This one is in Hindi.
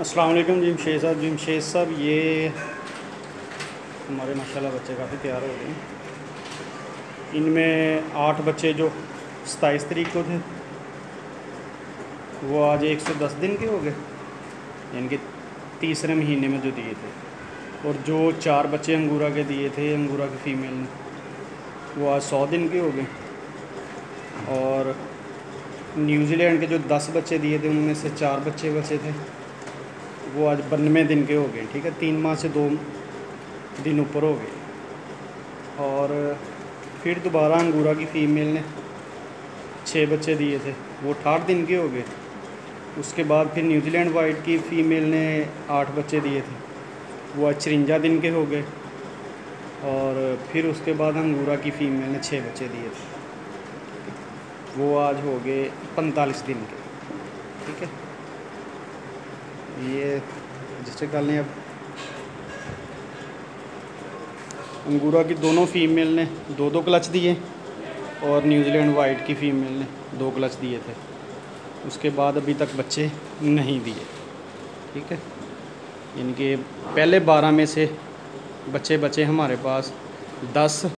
अस्सलाम वालेकुम जमशेद साहब ये हमारे माशाल्लाह बच्चे काफ़ी तैयार हो गए हैं। इनमें 8 बच्चे जो 27 तारीख को थे वो आज 110 दिन के हो गए, यानी कि तीसरे महीने में जो दिए थे। और जो 4 बच्चे अंगूरा के दिए थे, अंगूरा की फ़ीमेल ने, वो आज 100 दिन के हो गए। और न्यूजीलैंड के जो 10 बच्चे दिए थे उनमें से 4 बच्चे बचे थे, वो आज 92 दिन के हो गए। ठीक है, 3 माह से 2 दिन ऊपर हो गए। और फिर दोबारा अंगूरा की फ़ीमेल ने 6 बच्चे दिए थे, वो 68 दिन के हो गए। उसके बाद फिर न्यूजीलैंड वाइट की फ़ीमेल ने 8 बच्चे दिए थे, वो आज 53 दिन के हो गए। और फिर उसके बाद अंगूरा की फ़ीमेल ने 6 बच्चे दिए थे, वो आज हो गए 45 दिन के। ठीक है, ये रजिस्टर कर लें। अब अंगूरा की दोनों फ़ीमेल ने 2-2 क्लच दिए और न्यूजीलैंड वाइट की फ़ीमेल ने 2 क्लच दिए थे। उसके बाद अभी तक बच्चे नहीं दिए। ठीक है, यानी कि पहले 12 में से बच्चे बचे हमारे पास 10